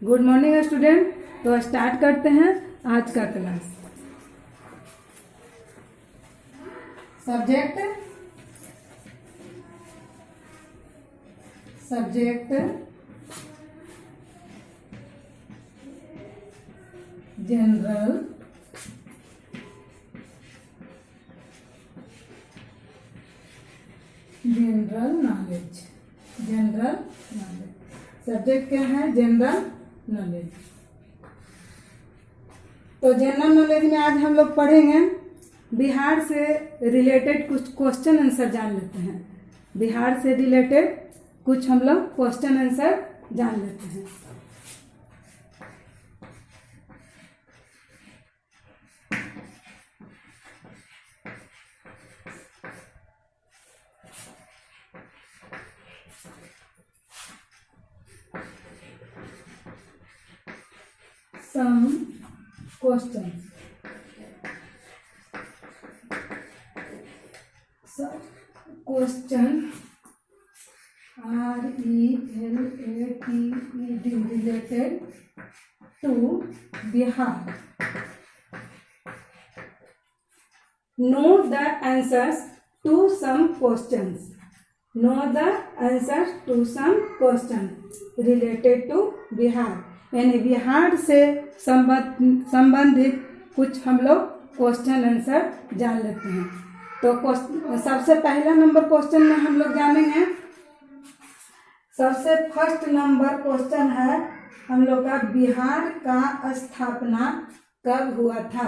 Good morning student. तो start करते हैं आज का class. Subject general knowledge. Subject क्या है? General knowledge. तो जनरल नॉलेज में आज हम लोग पढ़ेंगे बिहार से रिलेटेड कुछ क्वेश्चन आंसर जान लेते हैं। बिहार से रिलेटेड कुछ हम लोग क्वेश्चन आंसर जान लेते हैं। Some questions. Question related to Bihar. Know the answers to some questions. Related to Bihar. यानी बिहार से संबंधित कुछ हम लोग क्वेश्चन आंसर जान लेते हैं। तो सबसे पहला नंबर क्वेश्चन में हम लोग जानेंगे। सबसे फर्स्ट नंबर क्वेश्चन है हम लोग का, बिहार का स्थापना कब हुआ था?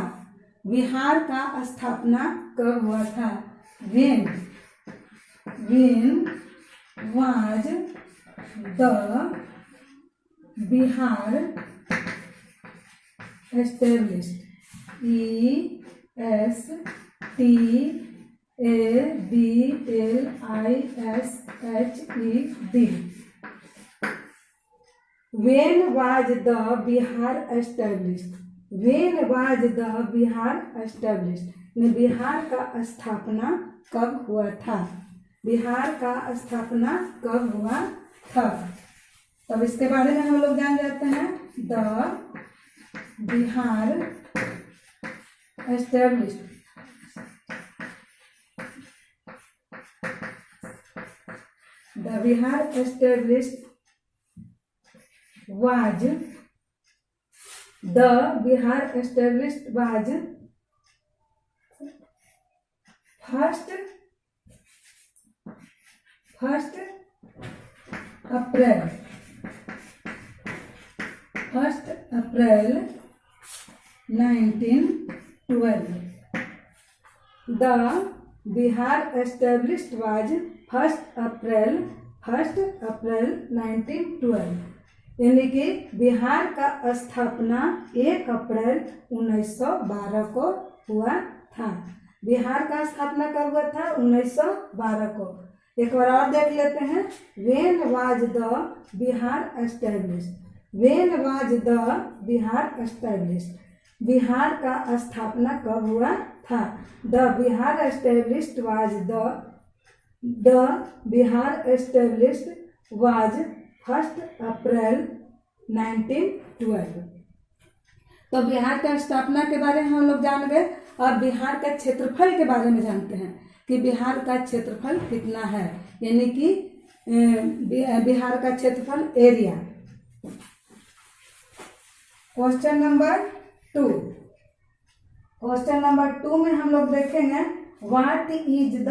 बिहार का स्थापना कब हुआ था? When was the Bihar established? ESTABLISHED. When was the Bihar established? Bihar का स्थापना कब हुआ था? तब इसके बारे में हम लोग जान जाते हैं। The Bihar established was first April 1912. The Bihar established was 1st April 1912. यानी कि बिहार का स्थापना 1 अप्रैल 1912 को हुआ था। बिहार का स्थापना कब हुआ था? 1912 को। एक बार और देख लेते हैं। When was the Bihar established? Bihar का स्थापना कब हुआ था? The Bihar established was 1st April 1912. तो बिहार का स्थापना के बारे में हम लोग जान गए। अब बिहार का क्षेत्रफल के बारे में जानते हैं कि बिहार का क्षेत्रफल कितना है। यानी कि बिहार का क्षेत्रफल एरिया। क्वेश्चन नंबर 2 में हम लोग देखेंगे what is the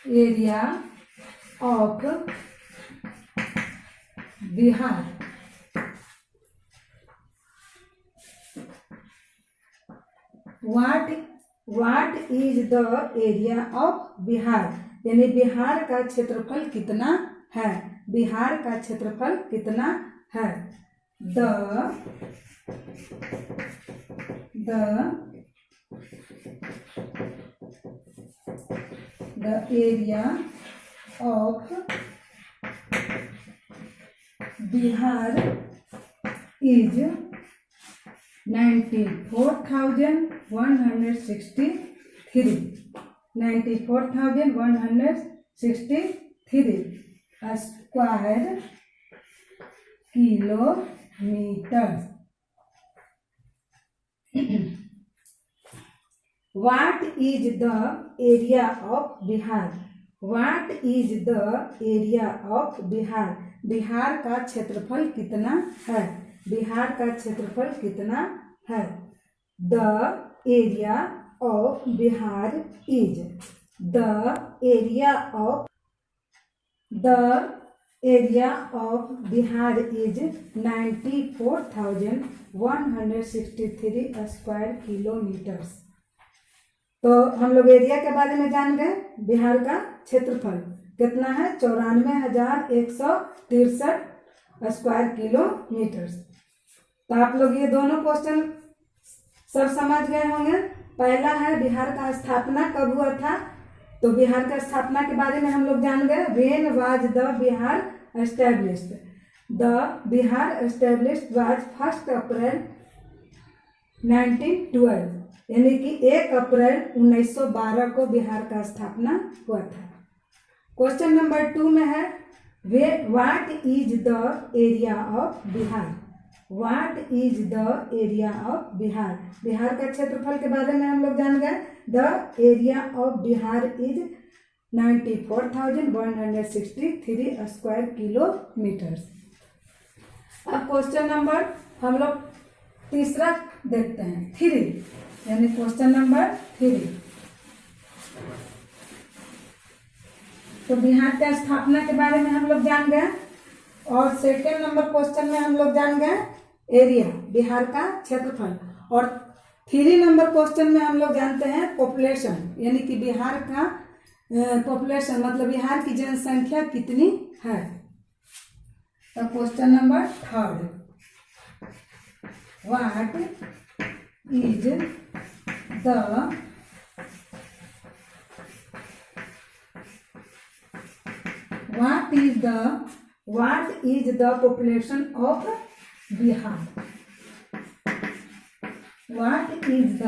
area of Bihar. What is the area of Bihar? यानी बिहार का क्षेत्रफल कितना है? The area of Bihar is 94,100 163 94,163 square kilometre. What is the area of Bihar? What is the area of Bihar? Bihar का क्षेत्रफल कितना है? बिहार का क्षेत्रफल कितना है? The area of Bihar is the area of Bihar is 94,163 square kilometres. तो हम लोग एरिया के बारे में जान गए। बिहार का क्षेत्रफल कितना है? 94,163 स्क्वायर किलोमीटर। तो आप लोग ये दोनों क्वेश्चन सब समझ गए होंगे। पहला है बिहार का स्थापना कब हुआ था? तो बिहार का स्थापना के बारे में हम लोग जान गए। When was the Bihar established? The Bihar established was 1 अप्रैल 1912, यानी कि 1 अप्रैल 1912 को बिहार का स्थापना हुआ था। क्वेश्चन नंबर 2 में है what is the area of Bihar? What is the area of Bihar? Bihar का क्षेत्रफल के बारे में हम लोग जान गए। The area of Bihar is 94,163 square kilometre. अब क्वेश्चन नंबर हम लोग तीसरा देखते हैं, 3, यानी क्वेश्चन नंबर 3। तो बिहार की स्थापना के बारे में हम लोग जान गए। और सेकेंड नंबर क्वेश्चन में हम लोग जान गए एरिया, बिहार का क्षेत्रफल। और 3 नंबर क्वेश्चन में हम लोग जानते हैं पॉपुलेशन, यानी कि बिहार का पॉपुलेशन मतलब बिहार की जनसंख्या कितनी है। तो question number 3, what is the population of Bihar? What is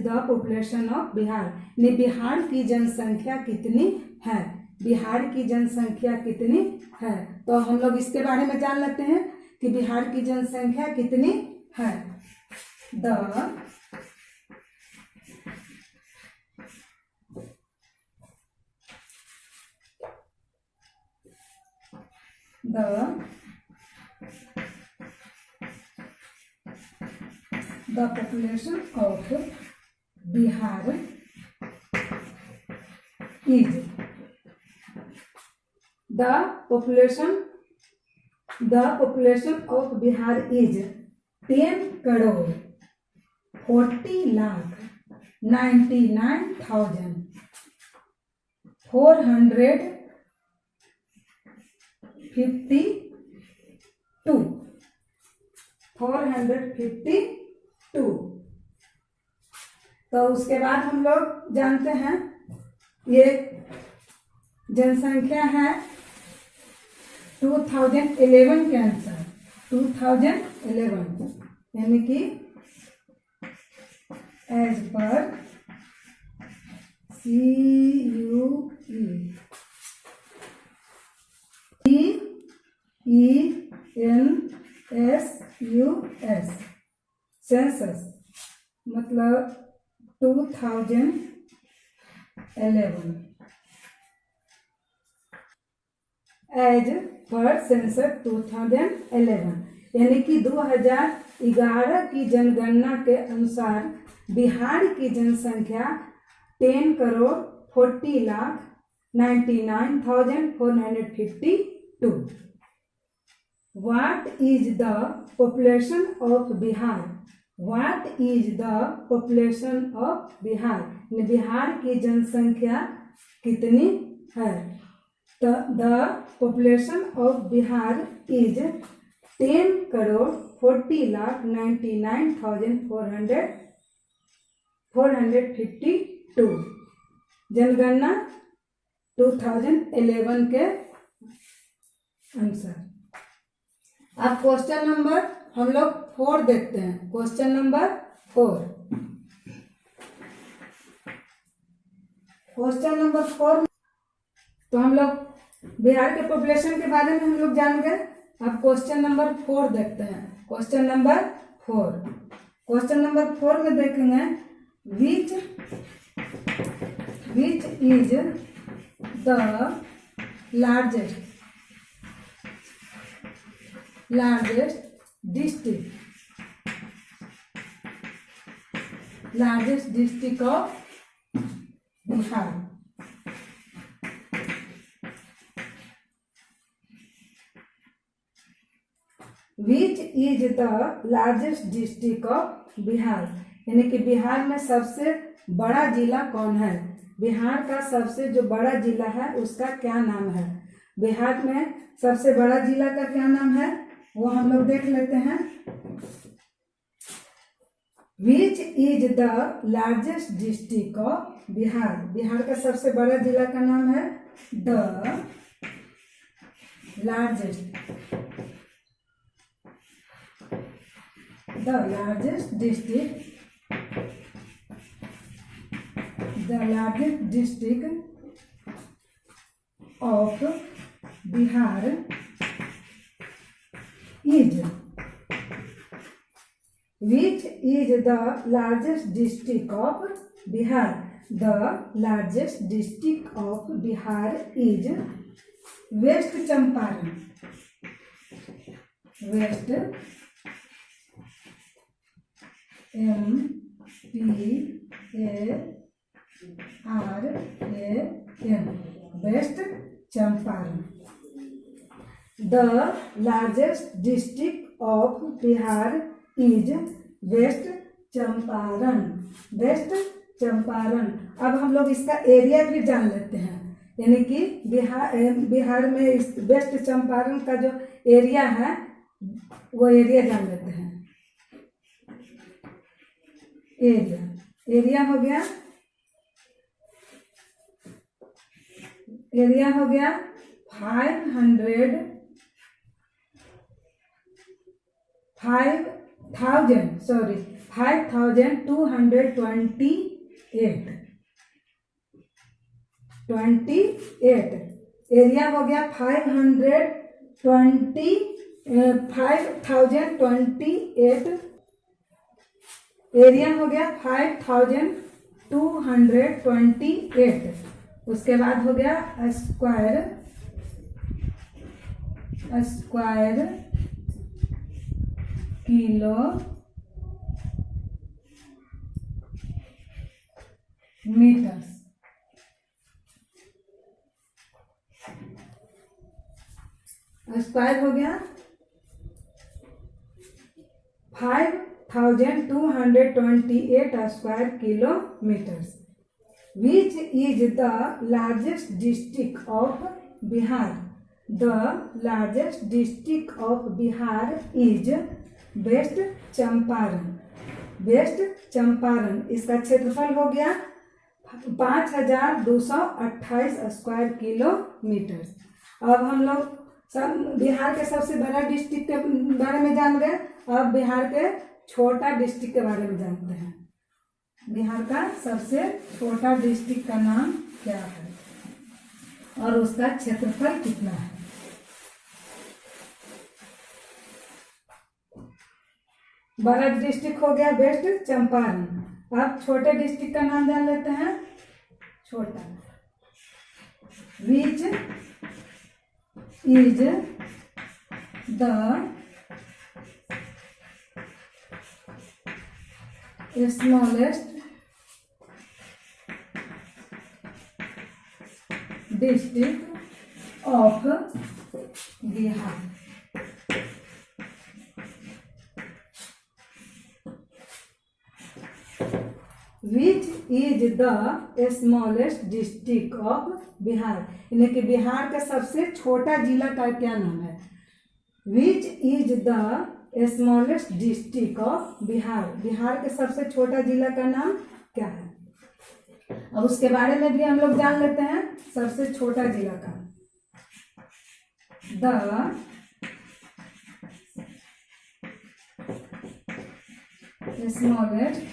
the population of Bihar? ने बिहार की जनसंख्या कितनी है? बिहार की जनसंख्या कितनी है? तो हम लोग इसके बारे में जान लेते हैं कि बिहार की जनसंख्या कितनी है। The population of Bihar is the population of Bihar is 10,99,452। तो उसके बाद हम लोग जानते हैं ये जनसंख्या है 2011 के अनुसार, 2011 यानी कि एज पर CUENSUS सेंसस मतलब 2011 एज पर सेंसस 2011 यानी कि 2011 की जनगणना के अनुसार बिहार की जनसंख्या 10,40,99,452। What is the population of Bihar? What is the population of Bihar? Bihar की जनसंख्या कितनी है? The population of Bihar is 10,40,99,452। जनगणना 2011 के अनुसार। अब क्वेश्चन नंबर हम लोग 4 देखते हैं। Question number 4। क्वेश्चन नंबर 4 तो हम लोग बिहार के पॉपुलेशन के बारे में हम लोग जान गए। अब क्वेश्चन नंबर 4 देखते हैं। Question number 4। क्वेश्चन नंबर 4 में देखेंगे विच is the largest district of Bihar. Which is the largest district of Bihar, यानी कि बिहार में सबसे बड़ा जिला कौन है। बिहार का सबसे जो बड़ा जिला है उसका क्या नाम है। बिहार में सबसे बड़ा जिला का क्या नाम है वो हम लोग देख लेते हैं। विच is the largest district of Bihar, Bihar का सबसे बड़ा जिला का नाम है the largest district of Bihar is. Which is the largest district of Bihar? The largest district of Bihar is West Champaran. West M-P-A-R-A-N. West Champaran. The largest district of Bihar is west Champaran. West Champaran. अब हम लोग इसका area भी जान लेते हैं, यानी कि बिहार में इस वेस्ट चंपारण का जो एरिया है वो एरिया जान लेते हैं। एरिया हो गया 5,228 एरिया हो गया 5,028 एरिया हो गया 5,228। उसके बाद हो गया स्क्वायर किलोमीटर्स। स्क्वायर हो गया 5,228 square kilometers. Which is the largest district of Bihar? The largest district of Bihar is west Champaran. West Champaran इसका क्षेत्रफल हो गया 5,228 स्क्वायर किलोमीटर। अब हम लोग बिहार के सबसे बड़ा डिस्ट्रिक्ट के बारे में जान गए। अब बिहार के छोटा डिस्ट्रिक्ट के बारे में जानते हैं। बिहार का सबसे छोटा डिस्ट्रिक्ट का नाम क्या है और उसका क्षेत्रफल कितना है। बड़ा डिस्ट्रिक्ट हो गया वेस्ट चंपारण। अब छोटे डिस्ट्रिक्ट का नाम जान लेते हैं। छोटा विच is the smallest district of Bihar. Which is the smallest district of Bihar, यानी कि बिहार का सबसे छोटा जिला का क्या नाम है। विच is the smallest district of Bihar, Bihar के सबसे छोटा जिला का नाम क्या है। अब उसके बारे में भी हम लोग जान लेते हैं। सबसे छोटा जिला का the smallest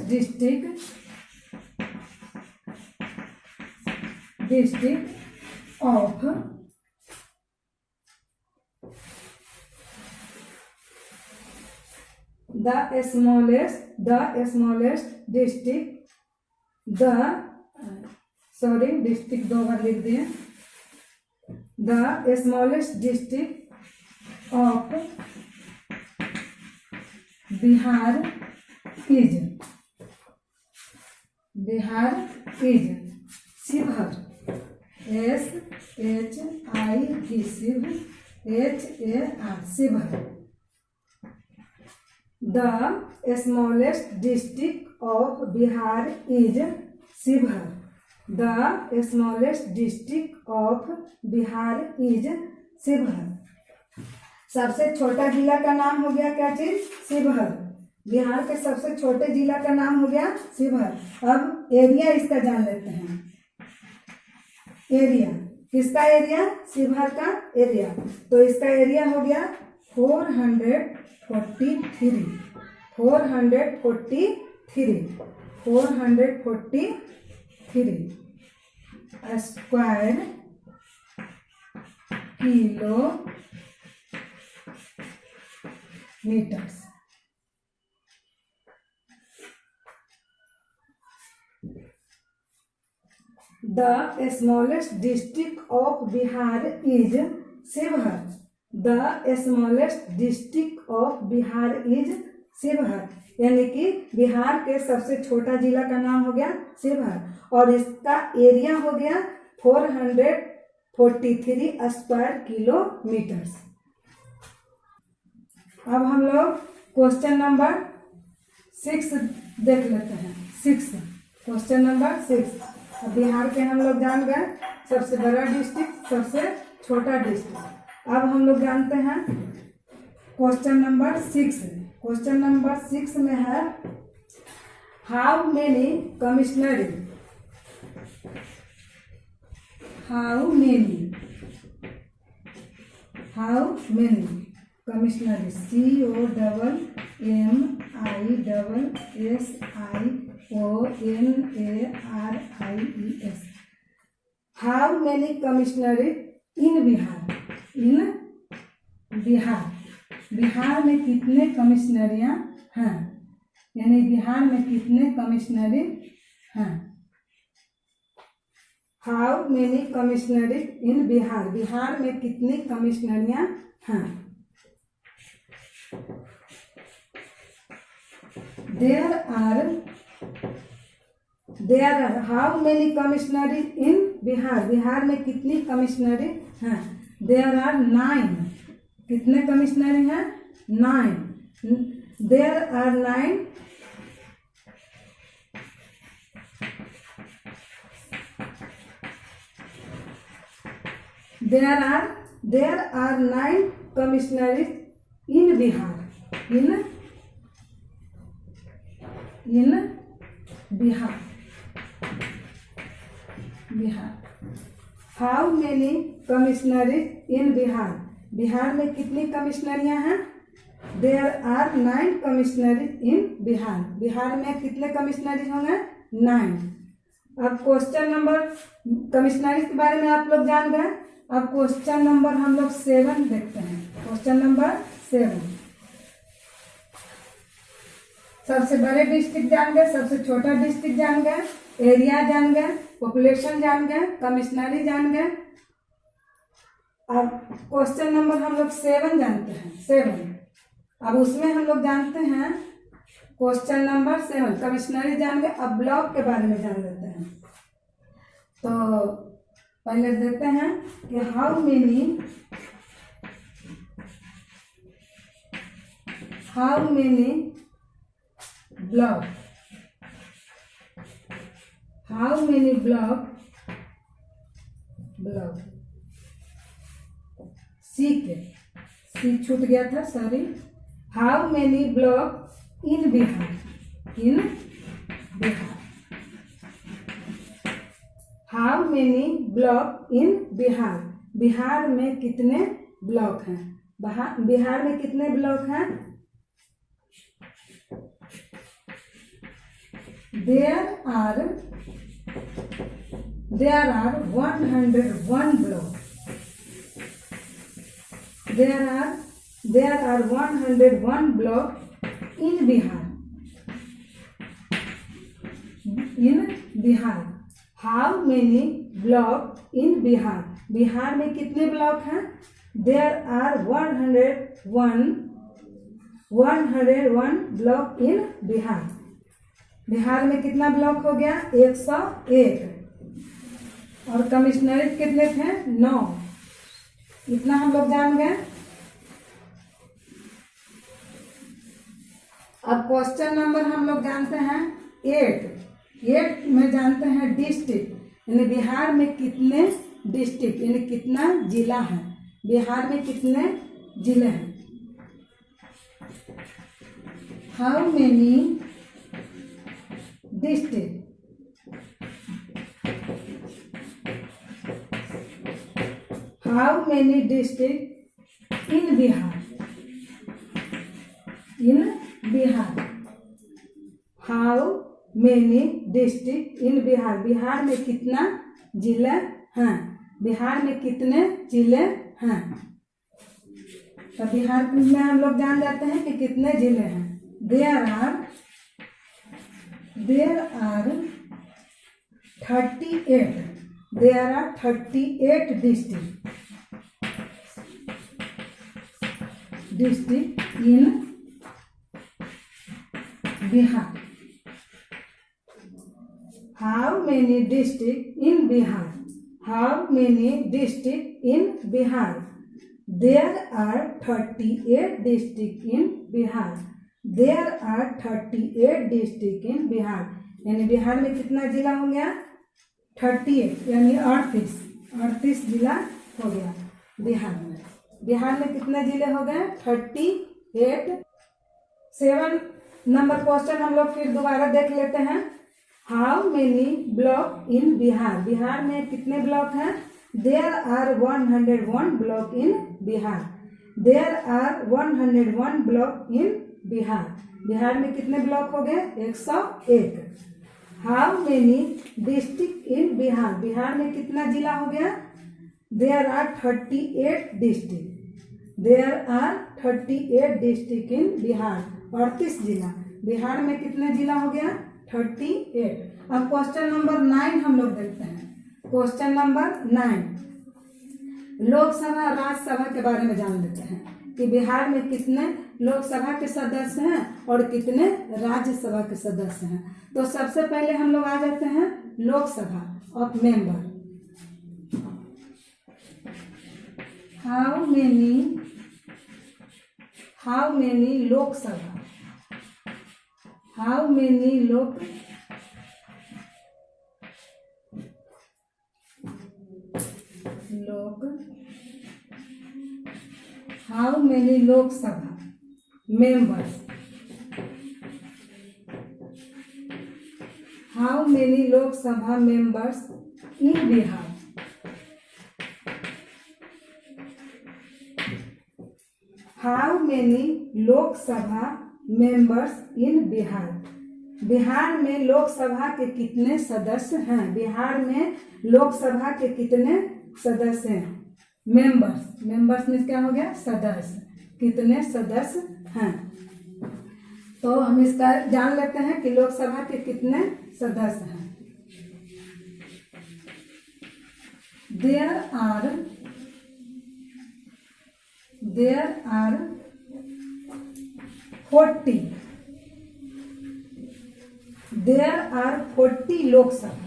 district of the smallest district district दो बार लिख दिए, the smallest district of Bihar is Sheohar, SHIV, Sheohar. The smallest district of Bihar is Sheohar. The smallest district of Bihar is Sheohar. सबसे छोटा जिला का नाम हो गया क्या चीज? शिवहर। बिहार के सबसे छोटे जिला का नाम हो गया शिवहर। अब एरिया इसका जान लेते हैं। एरिया किसका? एरिया शिवहर का एरिया। तो इसका एरिया हो गया 443 square kilometres. The smallest district of Bihar is Sheohar. The smallest district of Bihar is Sheohar, यानी कि बिहार के सबसे छोटा जिला का नाम हो गया शिवहर और इसका एरिया हो गया 443 स्क्वायर किलोमीटर्स। अब हम लोग क्वेश्चन नंबर 6 देख लेते हैं। Question number 6। अब बिहार के हम लोग जान गए सबसे बड़ा डिस्ट्रिक्ट, सबसे छोटा डिस्ट्रिक्ट। अब हम लोग जानते हैं क्वेश्चन नंबर 6। क्वेश्चन नंबर 6 में है how many commissionary COMMISSIONARIES how many commissionary in Bihar Bihar में कितने कमिश्नरियां हैं, यानी बिहार में कितने कमिश्नरी हैं। How many commissionary in Bihar Bihar में कितनी कमिश्नरियां हैं। There are how many commissionary in Bihar Bihar में कितनी कमिश्नरी हैं। देयर आर 9 कितने कमिश्नरी हैं? 9। There are 9 there are 9 commissioners in Bihar How many commissioners in Bihar Bihar में कितनी कमिश्नरियां हैं? There are 9 commissioners in Bihar Bihar में कितने कमिश्नरी होंगे? 9। अब क्वेश्चन नंबर कमिश्नरी के बारे में आप लोग जान गए। अब क्वेश्चन नंबर हम लोग 7 देखते हैं। Question number 7। सबसे बड़े डिस्ट्रिक्ट जान गए, सबसे छोटा डिस्ट्रिक्ट जान गए, एरिया जान गए, पॉपुलेशन जान गए, कमिश्नरी जान गए। अब क्वेश्चन नंबर हम लोग 7 जानते हैं। 7 अब उसमें हम लोग जानते हैं क्वेश्चन नंबर 7 कमिश्नरी जान गए। अब ब्लॉक के बारे में जान लेते हैं। तो पहले देखते हैं कि हाउ मेनी ब्लॉक सी छूट गया था, sorry. How many block in Bihar how many block in Bihar Bihar में कितने ब्लॉक हैं। बिहार में कितने ब्लॉक हैं? There are 101 blocks. There are 101 blocks in Bihar. How many blocks in Bihar? Bihar में कितने ब्लॉक हैं? There are 101 block in Bihar. Bihar में कितना ब्लॉक हो गया? 101. और कमिश्नरेट कितने थे? 9. इतना हम लोग जान गए. अब क्वेश्चन नंबर हम लोग जानते हैं 8 में जानते हैं डिस्ट्रिक्ट, यानी बिहार में कितने डिस्ट्रिक्ट यानी कितना जिला है. बिहार में कितने जिले हैं? How many district in Bihar? How many district in Bihar? Bihar में कितना जिले हैं? बिहार में कितने जिले हैं? तो बिहार में हम लोग जान जाते हैं कि कितने जिले हैं. There are 38 district in Bihar. How many district in Bihar? How many districts in Bihar? There are 38 districts in Bihar. There are 38 districts in Bihar. यानी बिहार में कितना जिला हो गया? 38 यानी 38 जिला हो गया बिहार में. बिहार में कितने जिले हो गए? 38. 7 नंबर क्वेश्चन हम लोग फिर दोबारा देख लेते हैं. How many block in Bihar? Bihar में कितने ब्लॉक हैं? There are 101 block in Bihar. There are 101 block in Bihar. Bihar में कितने ब्लॉक हो गए? 101. How many district in Bihar? Bihar में कितना जिला हो गया? There are 38 district. There are 38 district in Bihar. 38 जिला. बिहार में कितने जिला हो गया? 38. अब क्वेश्चन नंबर 9 हम लोग देखते हैं. क्वेश्चन नंबर 9 लोकसभा राज्यसभा के बारे में जान लेते हैं कि बिहार में कितने लोकसभा के सदस्य हैं और कितने राज्यसभा के सदस्य हैं. तो सबसे पहले हम लोग आ जाते हैं Lok Sabha of member. How many Lok Sabha? How many Lok Sabha members? How many Lok Sabha members in Bihar? How many Lok Sabha members in Bihar? Bihar में लोकसभा के कितने सदस्य हैं? बिहार में लोकसभा के कितने सदस्य हैं? मेंबर्स में क्या हो गया? सदस्य. कितने सदस्य हैं? तो हम इसका जान लेते हैं कि लोकसभा के कितने सदस्य हैं. There are 40. There are 40 Lok Sabha.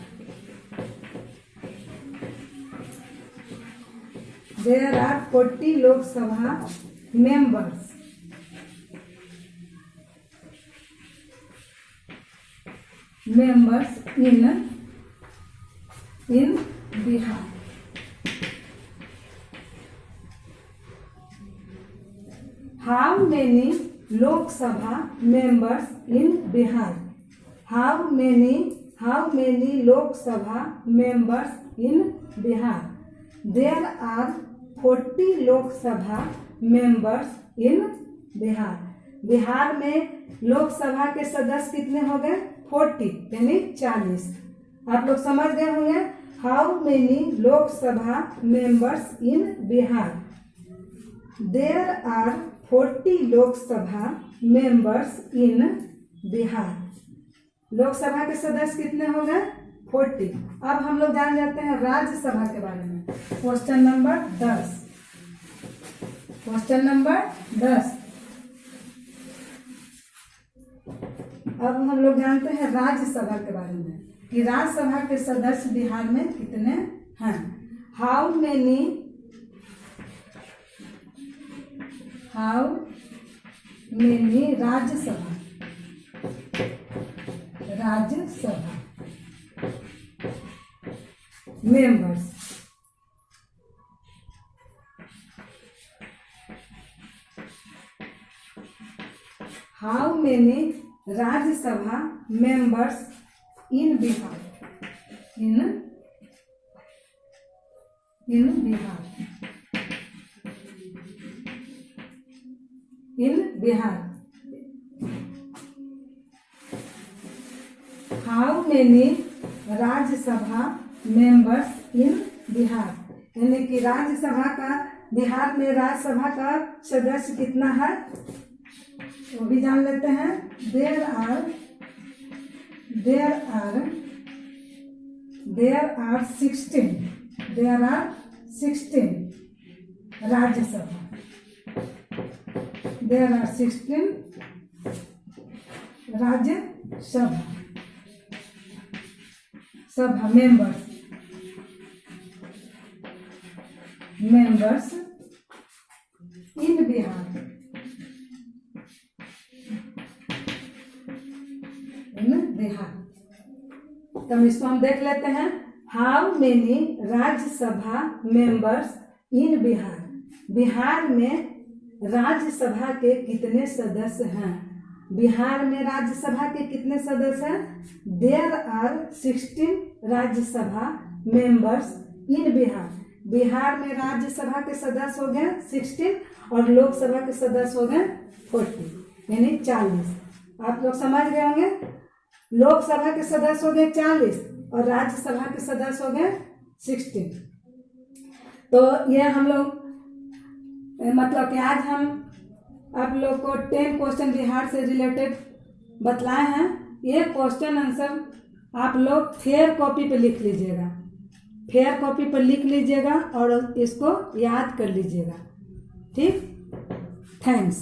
There are 40 Lok Sabha members. in Bihar. How many Lok Sabha members in Bihar? How many Lok Sabha members in Bihar? There are 40 Lok Sabha members in Bihar. Bihar में लोकसभा के सदस्य कितने हो गए? 40 यानी 40। आप लोग समझ गए होंगे how many Lok Sabha members in Bihar. There are 40 Lok Sabha members in Bihar. Lok Sabha के सदस्य कितने हो गए? 40। अब हम लोग जान जाते हैं राज्यसभा के बारे में। Question number 10। Question number 10। अब हम लोग जानते हैं राज्यसभा के बारे में कि राज्यसभा के सदस्य बिहार में कितने हैं। How many Rajya Sabha members. How many Rajya Sabha members in Bihar. In Bihar. How many Rajya Sabha members in Bihar, यानी कि राज्यसभा का बिहार में राज्यसभा का सदस्य कितना है वो भी जान लेते हैं। There are 16 Rajya Sabha. There are 16 Rajya Sabha members in Bihar. तो इसको हम देख लेते हैं। How many Rajya Sabha members in Bihar. Bihar में राज्यसभा के कितने सदस्य हैं? बिहार में राज्यसभा के कितने सदस्य हैं? There are 16 Rajya Sabha members in Bihar. Bihar में राज्यसभा के सदस्य हो गए 16 और लोकसभा के सदस्य हो गए 40 यानी 40। आप लोग समझ गए होंगे लोकसभा के सदस्य हो गए 40 और राज्यसभा के सदस्य हो गए 16। तो ये हम लोग मतलब कि आज हम आप लोग को 10 क्वेश्चन बिहार से रिलेटेड बतलाए हैं। ये क्वेश्चन आंसर आप लोग फेयर कॉपी पे लिख लीजिएगा। फेयर कॉपी पर लिख लीजिएगा और इसको याद कर लीजिएगा। ठीक, थैंक्स।